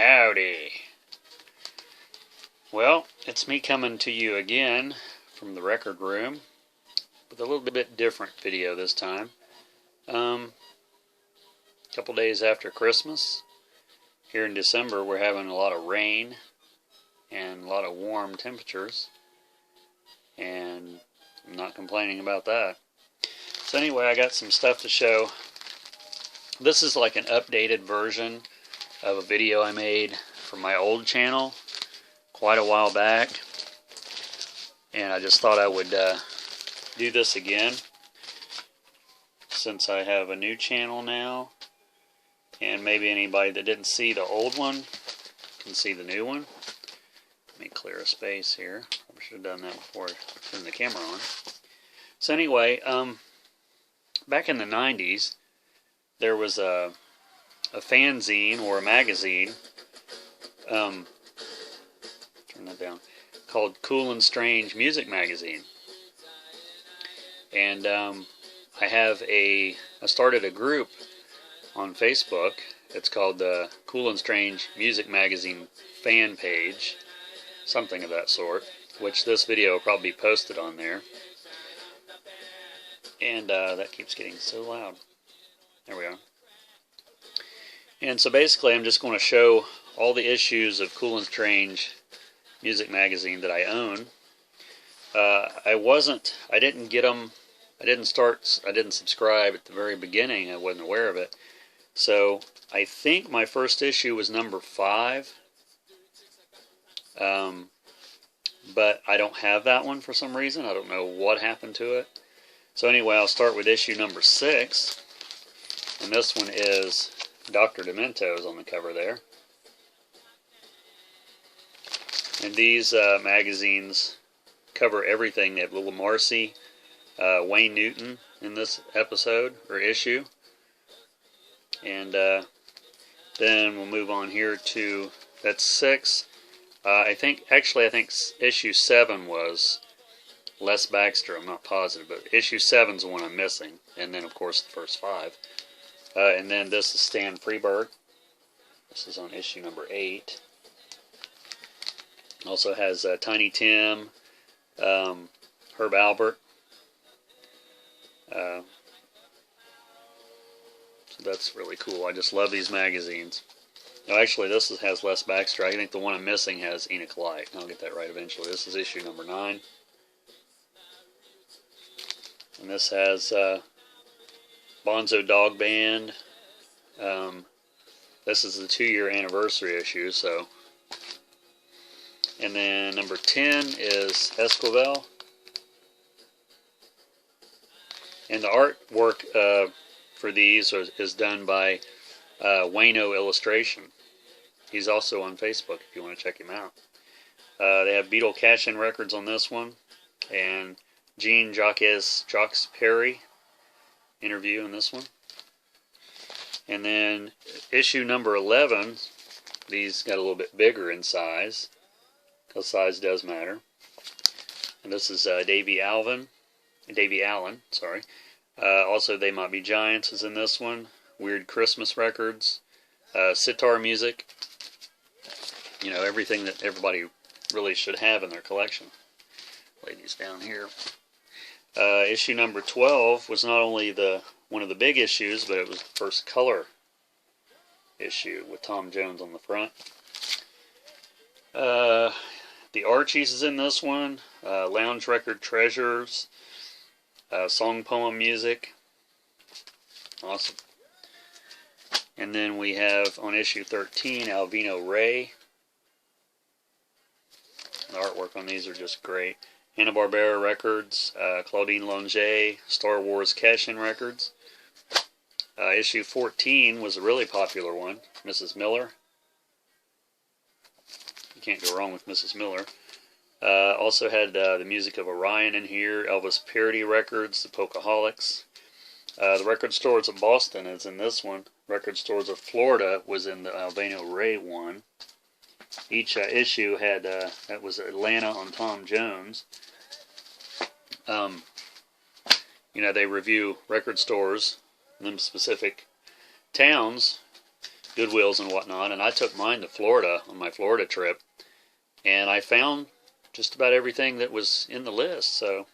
Howdy. Well, it's me coming to you again from the record room with a little bit different video this time. A couple days after Christmas, here in December, we're having a lot of rain and a lot of warm temperatures, and I'm not complaining about that. So anyway, I got some stuff to show. This is like an updated version of a video I made from my old channel quite a while back, and I just thought I would do this again since I have a new channel now, and maybe anybody that didn't see the old one can see the new one. Let me clear a space here. I should have done that before I turned the camera on. So anyway, back in the 90s, there was a fanzine or a magazine, turn that down, called Cool and Strange Music Magazine. And I started a group on Facebook. It's called the Cool and Strange Music Magazine fan page, something of that sort, which this video will probably be posted on there. And that keeps getting so loud. There we are. And so basically I'm just going to show all the issues of Cool and Strange Music Magazine that I own. I didn't get them, I didn't subscribe at the very beginning. I wasn't aware of it. So I think my first issue was number 5. But I don't have that one for some reason. I don't know what happened to it. So anyway, I'll start with issue number 6. And this one is Dr. Demento's on the cover there. And these magazines cover everything. They have Little Marcy, Wayne Newton in this episode or issue. And then we'll move on here to, that's 6. I think issue 7 was Les Baxter. I'm not positive, but issue 7's the one I'm missing. And then, of course, the first 5. And then this is Stan Freberg. This is on issue number 8. Also has Tiny Tim, Herb Alpert. So that's really cool. I just love these magazines. No, actually, this has Les Baxter. I think the one I'm missing has Enoch Light. I'll get that right eventually. This is issue number 9. And this has Bonzo Dog Band. This is the 2-year anniversary issue, so. And then number 10 is Esquivel. And the artwork for these is done by Wayno Illustration. He's also on Facebook if you want to check him out. They have Beatle Cash-In Records on this one, and Jacques Perry interview in this one. And then issue number 11, these got a little bit bigger in size, because size does matter. And this is Davy Allen, sorry. Also, They Might Be Giants is in this one. Weird Christmas Records, sitar music. You know, everything that everybody really should have in their collection. Lay these down here. Issue number 12 was not only one of the big issues, but it was the first color issue with Tom Jones on the front. The Archies is in this one. Lounge Record Treasures. Song Poem Music. Awesome. And then we have on issue 13 Alvino Ray. The artwork on these are just great. Hanna-Barbera Records, Claudine Longet, Star Wars Cash-In Records. Issue 14 was a really popular one, Mrs. Miller. You can't go wrong with Mrs. Miller. Also had the music of Orion in here, Elvis Parody Records, the Pocaholics. The Record Stores of Boston is in this one. Record Stores of Florida was in the Alvino Ray one. Each issue had, that was Atlanta on Tom Jones. You know, they review record stores in them specific towns Goodwills and whatnot, and I took mine to Florida on my Florida trip, and I found just about everything that was in the list. So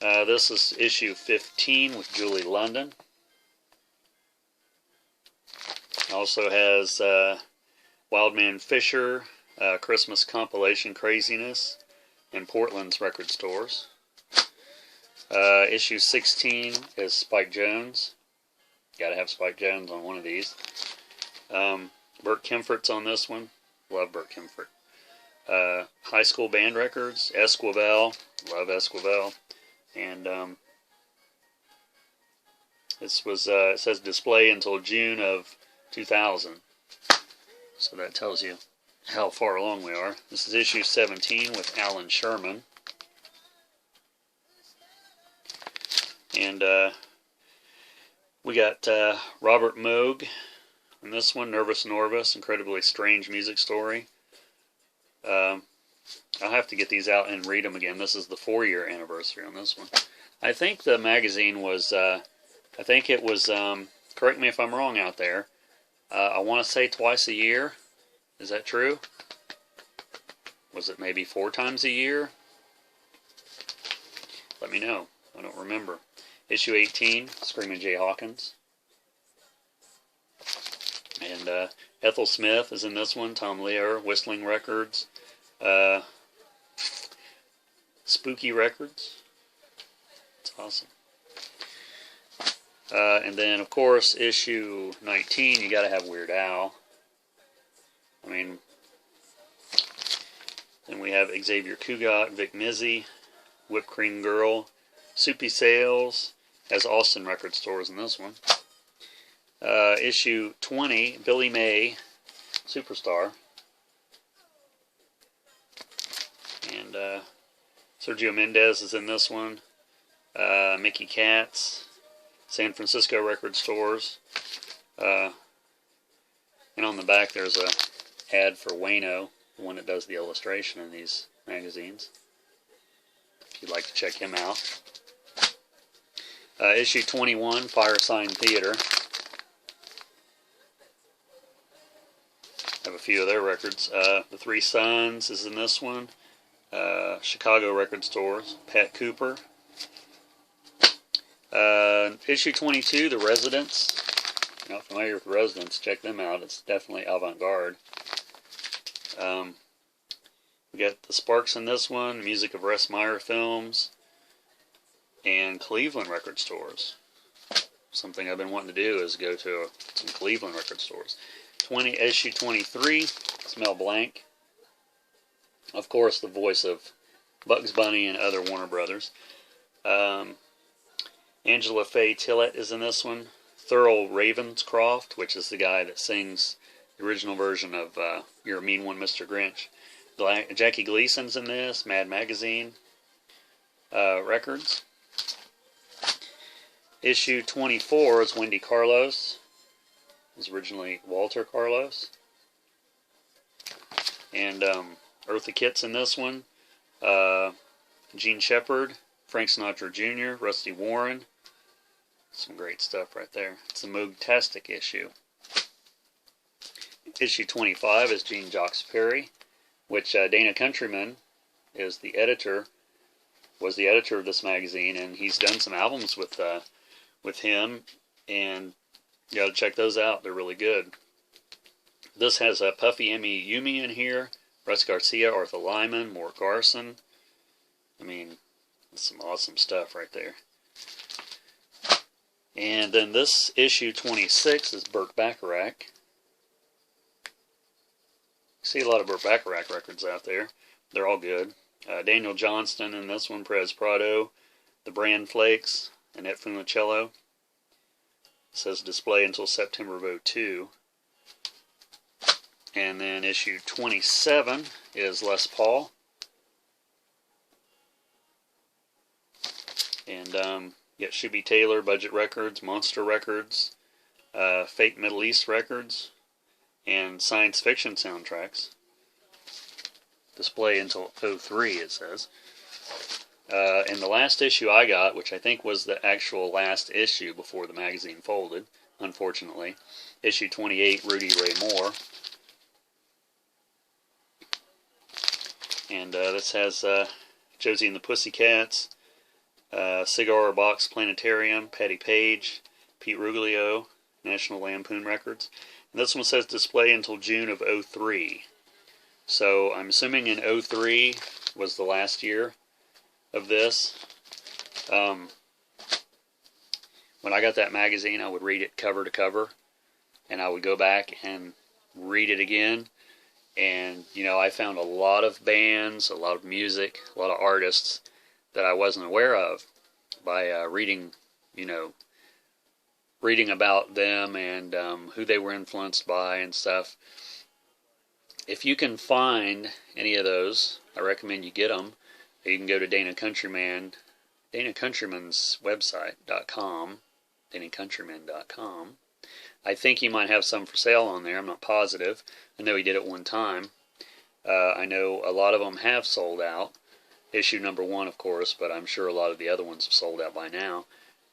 this is issue 15 with Julie London. Also has Wildman Fisher, Christmas Compilation Craziness, in Portland's record stores. Issue 16 is Spike Jones. Gotta have Spike Jones on one of these. Burt Kemfert's on this one. Love Burt Kemfert. High School Band Records, Esquivel. Love Esquivel. And this was, it says display until June of 2000. So that tells you how far along we are. This is issue 17 with Alan Sherman. And we got Robert Moog in this one, Nervous Norvus, Incredibly Strange Music Story. I'll have to get these out and read them again. This is the 4-year anniversary on this one. I think the magazine was, I think it was, correct me if I'm wrong out there, I want to say twice a year. Is that true? Was it maybe 4 times a year? Let me know. I don't remember. Issue 18, Screaming Jay Hawkins. And Ethel Smith is in this one. Tom Lehrer, Whistling Records. Spooky Records. It's awesome. And then, of course, issue 19, you gotta have Weird Al. I mean, then we have Xavier Cugat, Vic Mizzy, Whipped Cream Girl, Soupy Sales, has Austin record stores in this one. Issue 20, Billy May, Superstar. And Sergio Mendes is in this one. Mickey Katz, San Francisco record stores. And on the back there's a ad for Wayno, the one that does the illustration in these magazines, if you'd like to check him out. Issue 21, Firesign Theater. I have a few of their records. The Three Sons is in this one. Chicago record stores. Pat Cooper. Issue 22, The Residents. If you're not familiar with The Residents, check them out. It's definitely avant-garde. We got the Sparks in this one, music of Russ Meyer Films, and Cleveland record stores. Something I've been wanting to do is go to some Cleveland record stores. Issue 23, it's Mel Blanc. Of course, the voice of Bugs Bunny and other Warner Brothers. Angela Faye Tillett is in this one. Thurl Ravenscroft, which is the guy that sings the original version of You're a Mean One, Mr. Grinch. Jackie Gleason's in this. Mad Magazine records. Issue 24 is Wendy Carlos. It was originally Walter Carlos. And Eartha Kitt's in this one. Gene Shepard, Frank Sinatra Jr., Rusty Warren. Some great stuff right there. It's a Moog-tastic issue. Issue 25 is Gene Jacques Perry, which Dana Countryman is the editor, was the editor of this magazine, and he's done some albums with him, and you got to check those out. They're really good. This has Puffy Emmy Yumi in here, Russ Garcia, Arthur Lyman, Mort Garson. I mean, that's some awesome stuff right there. And then this issue 26 is Burt Bacharach. You see a lot of Burt Bacharach records out there. They're all good. Daniel Johnston in this one, Perez Prado, The Bran Flakes, Annette Funicello. It says display until September of 2002. And then issue 27 is Les Paul. And you got Shuby Taylor, Budget Records, Monster Records, Fake Middle East Records, and Science Fiction soundtracks. Display until 2003, it says. And the last issue I got, which I think was the actual last issue before the magazine folded, unfortunately. Issue 28, Rudy Ray Moore. And this has Josie and the Pussycats, Cigar Box Planetarium, Patty Page, Pete Ruglio, National Lampoon Records. And this one says display until June of '03. So I'm assuming in '03 was the last year of this. When I got that magazine, I would read it cover to cover, and I would go back and read it again. And, you know, I found a lot of bands, a lot of music, a lot of artists that I wasn't aware of by reading, you know, reading about them and who they were influenced by and stuff. If you can find any of those, I recommend you get them. You can go to Dana Countryman's website.com, danacountryman.com. I think he might have some for sale on there. I'm not positive. I know he did it one time. I know a lot of them have sold out. Issue number 1, of course, but I'm sure a lot of the other ones have sold out by now.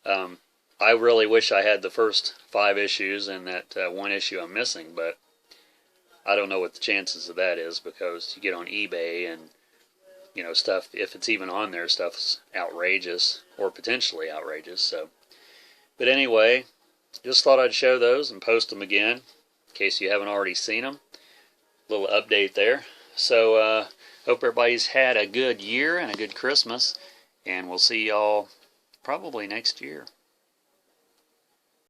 I really wish I had the first 5 issues and that one issue I'm missing, but I don't know what the chances of that is, because you get on eBay and, you know, stuff, if it's even on there, stuff's outrageous or potentially outrageous. So, but anyway, just thought I'd show those and post them again in case you haven't already seen them. Little update there. So hope everybody's had a good year and a good Christmas, and we'll see y'all probably next year.